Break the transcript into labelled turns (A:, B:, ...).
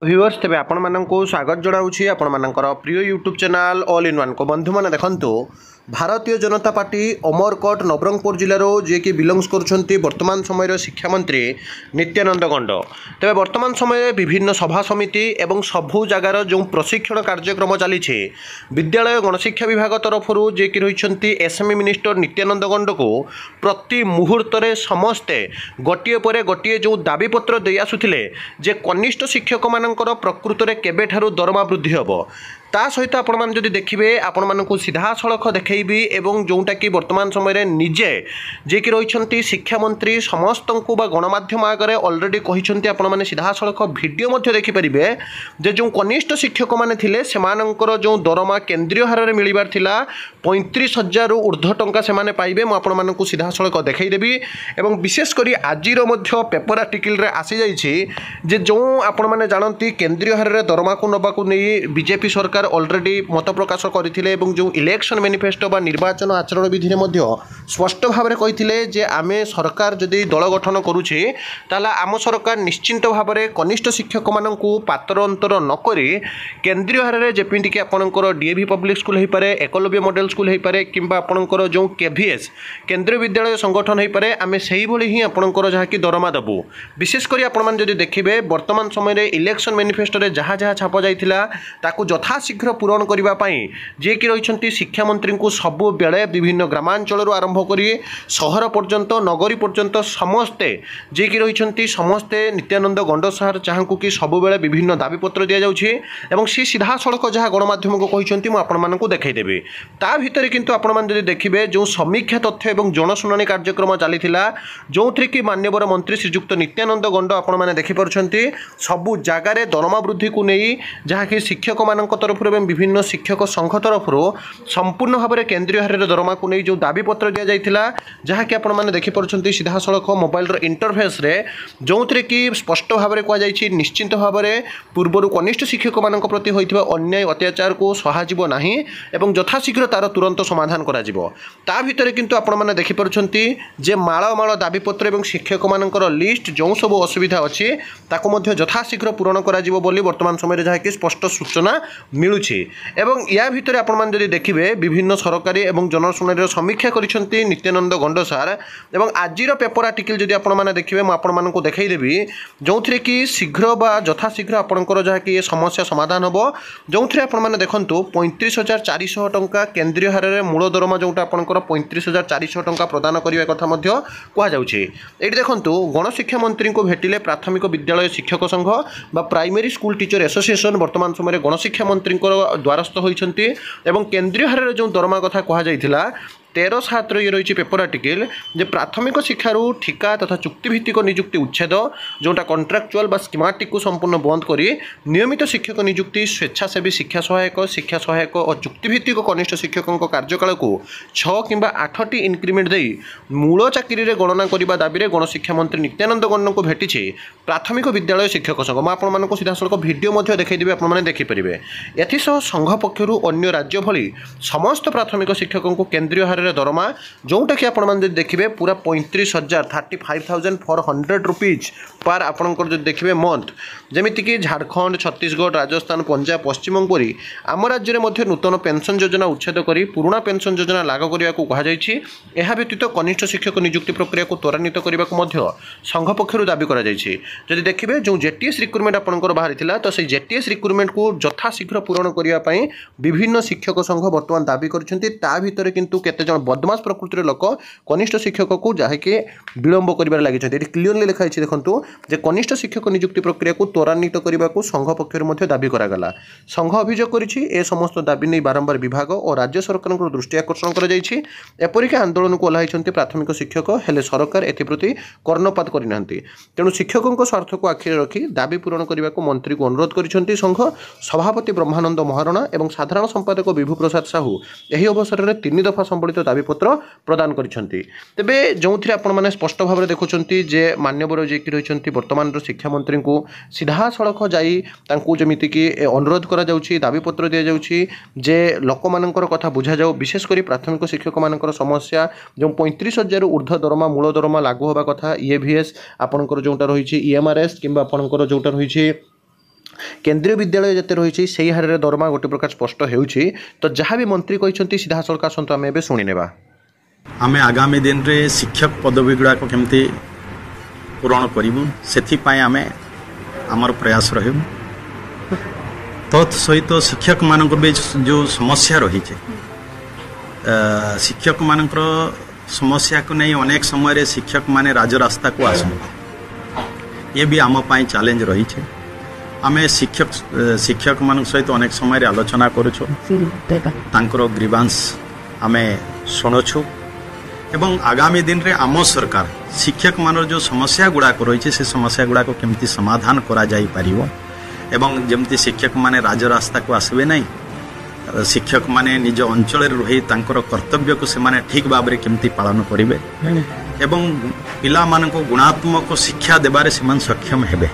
A: Viewers तेज आपण मानक स्वागत जनाऊँगी आपण मानकर प्रिय YouTube channel all in one को बंधु मैंने देखंतु भारतीय जनता पार्टी अमरकोट नवरंगपुर जिलार जी कि बिलंग्स कर वर्तमान समय शिक्षा मंत्री नित्यानंद गंड तेज वर्तमान समय विभिन्न सभा समिति एवं सबू जगार जो प्रशिक्षण कार्यक्रम चली विद्यालय गणशिक्षा विभाग तरफ जी कि रही एसएमई मिनिस्टर नित्यानंद गंड को प्रति मुहूर्त समस्ते गोटे पर गोटे जो दाबीपत्र दे आसुले जे कनिष्ठ शिक्षक मानकर प्रकृत में केबेठारु दरमा वृद्धि हम ता सहित आपण मैंने जदि देखिए आपण मानक सीधा सड़क देखी एवं जोटा कि वर्तमान समय निजे जी कि रही शिक्षा मंत्री समस्त को गणमाध्यम आगे अलरेडी कहते आपण मैंने सीधा सड़क भिडियो देखिपारे जे जो कनिष्ठ शिक्षक मैंने थे से जो दरमा केन्द्रीय हार में मिलबार 35,000 ऊर्ध्व टंका से पाइबे मुझे सीधा सड़क देखईदेवी एवं विशेषकर आज पेपर आर्टिकल आसी जाइए जो आपण मैंने जानती केन्द्रीय हार में दरमा को नवा नहीं बीजेपी सरकार ऑलरेडी मत प्रकाश करते जो इलेक्शन मैनिफेस्टो बा निर्वाचन आचरण विधि में स्पष्ट भाव में कही आम सरकार जदि दल गठन करुचे आम सरकार निश्चिंत भाव में कनिष्ठ शिक्षक मान पातर अंतर नक केन्द्रीय हार में जमीक आपंकर डीएवी पब्लिक स्कूल हो पाए एकलव्य मॉडल स्कूल हो पाए कि आपंकर जो केवीएस केन्द्रीय विद्यालय संगठन हो पाए आम से ही आपंकर जहाँकि दरमा देवु विशेषकर आपड़ी देखिए वर्तमान समय इलेक्शन मैनिफेस्टो जहाँ जहाँ छाप जाता यथाशीघ्र पूरण करने जी कि रही शिक्षा मंत्री को सबु बेले विभिन्न ग्रामांचल आरंभ कर सहर पर्यंत नगरी पर्यंत समस्ते जी कि रही समस्ते नित्यानंद गंड सार जहाँ कि सबुबले विभिन्न दाबीपत्र दि जाऊँगी सी सीधा सड़क जहाँ गणमाध्यम को कहते मुझे देखईदेवी ता भितर किंतु आपड़ी देखिए जो समीक्षा तथ्य और जनशुणाणी कार्यक्रम चली जो थी कि माननीय मंत्री श्रीजुक्त नित्यानंद गंड आपण मैंने देखिपुंट सबू जगार दरमा वृद्धि को नहीं जहाँ कि शिक्षक मान तरफ विभिन्न शिक्षक संघ तरफ संपूर्ण भाव में केन्द्रीय हार दरमा को नहीं जो दाबीपत्र दि जाता जहाँ कि आपने देखिपुंट सीधा सड़क मोबाइल इंटरफेस जो थे कि स्पष्ट भाव में कहुई निश्चिंत भाव में पूर्वर कनिष्ठ शिक्षक मान प्रति होता अन्याय अत्याचार को सहाजीव ना एवं यथाशीघ्र तार तुरंत समाधान करा भितर किंतु आपने देखिपुंट जे माल दाबीपत्र और शिक्षक मानकर लिस्ट जो सब असुविधा अच्छी यथाशीघ्र पूरण करा वर्तमान समय जहाँ कि स्पष्ट सूचना मिलूँ एवं या भितर आपड़ी देखिए विभिन्न सरकारी और जनशुणाणी समीक्षा करते नित्यानंद गंड सार एवं आज पेपर आर्टिकल जदि आपने देखिए मुझे देखईदेवी जो थे कि शीघ्र बा यथाशीघ्र आपंकर जहाँकि ये समस्या समाधान हम जो थे आपने देखूँ 35,400 टंका केन्द्रीय हार में मूल दरमा जोटा आपंकर 35,400 टंका प्रदान करने कथा कहुच्छे ये देखूँ गणशिक्षा मंत्री को भेटिले प्राथमिक विद्यालय शिक्षक संघ बा प्राइमरी स्कूल टीचर एसोसिएशन वर्तमान समय गणशिक्षा मंत्री द्वारस्थ होती केन्द्रीय हार में जो दरमा कथा कहुला 13/7 ये रही पेपर आर्टिकल जे प्राथमिक शिक्षारू ठिका तथा चुक्तिभित्तिक नियुक्ति उच्छेद जोटा कॉन्ट्रैक्चुअल बा स्कीमेटिक को संपूर्ण बंद करी नियमित शिक्षक नियुक्ति स्वेच्छासेवी शिक्षा सहायक और चुक्तिभित्तिक कनिष्ठ शिक्षकों कार्यकाल को 6 किंबा 8टी इनक्रिमेंट दे मूल चाकरी रे गणना करने दाबी में गणशिक्षा मंत्री नित्यानंद गंड को भेटी प्राथमिक विद्यालय शिक्षक संघ मुझे सीधा सड़क भिडियो देखईदेवी आपने देखिपारे एसह संघ पक्षर अन्य राज्य भली समस्त प्राथमिक शिक्षकों को केन्द्रीय हार दरमा जोटा कि आपने देखिए पूरा 35,400 रुपीज पर आपंकर देखिए मंथ जमीक झारखंड छत्तीसगढ़ राजस्थान पंजाब पश्चिमबंग आम राज्य में नूतन पेंशन योजना उच्छेद कर पुराना पेंशन योजना लागू करने को कहुई व्यतीत कनिष्ठ शिक्षक नियुक्ति प्रक्रिया को त्वरान्वित करने को संघ पक्षर दाबी कर देखिए जो जेटीएस रिक्रुटमेंट आपंकर बाहरी तो से जेटीएस रिक्रुटमेंट को यथाशीघ्र पूरण करने विभिन्न शिक्षक संघ बर्तमान दाबी कर किंतु केते बदमाश प्रकृतिर लोक कनिष्ठ शिक्षक को जहाँकि विलंब कर लगी क्लीयरली लिखाई देखूँ जे कनिष्ठ शिक्षक नियुक्ति प्रक्रिया को त्वरान्वित करने को संघ पक्ष दाबी करागला संघ अभियोग कर समस्त दाबी नहीं बारंबार विभाग और राज्य सरकार दृष्टि आकर्षण करपरिक आंदोलन को ओह्लाई प्राथमिक शिक्षक हेले सरकार एप्रति कर्णपात करना तेणु शिक्षकों स्वार्थ को आखिरी रखी दाबी पूरण करने को मंत्री को अनुरोध कर संघ सभापति ब्रह्मानंद महारणा और साधारण संपादक विभु प्रसाद साहू यह अवसर में 3 दफा संबलित दाबीपत्र प्रदान करते जो थे आपने स्पष्ट भाव में देखुं जे मान्यवर जी कि रही वर्तमान शिक्षा मंत्री को सीधा सड़क जमीक अनुरोध कर दाबीपत्र दि जाऊँगी जे लोक मानकर कथा बुझा जाऊ विशेषकर प्राथमिक शिक्षक मानकर समस्या जो 35,000 ऊर्ध्व दरमा मूल दरमा लागू होगा कथा ईएवीएस आपंकर जोटा रही ईएमआरएस कि आपंकर जोटा रही केंद्रीय विद्यालय जिते रही से हार में दरमा गोटे प्रकार स्पष्ट हो तो जहाँ भी मंत्री कहते सीधा सड़क आसतु आम ए शुणी नेबा
B: आम आगामी दिन रे शिक्षक पदवी गुड़ाक केमती पूरण करूँ से आम आमर प्रयास रही सहित शिक्षक मान जो समस्या रही शिक्षक मान समस्या को नहीं अनेक समय शिक्षक माने राजरास्ता को आसते ये भी आम चैलेंज रही आम शिक्षक मान सहित अनेक समय आलोचना करूँ ग्रीवांस आम शुणुछु एवं आगामी दिन रे आम सरकार शिक्षक मान जो समस्या गुड़ाक रही से समस्या गुड़ाक केमती समाधान करा जाई परिवो एवं जमती शिक्षक माने राजरास्ता को आसबे नहीं शिक्षक माने निज अंचल रही तांकर कर्तव्य को सेमाने ठीक भाव में केमती पालन करेंगे एवं पिला मानक गुणात्मक शिक्षा देबारे सेमान सक्षम हेबे।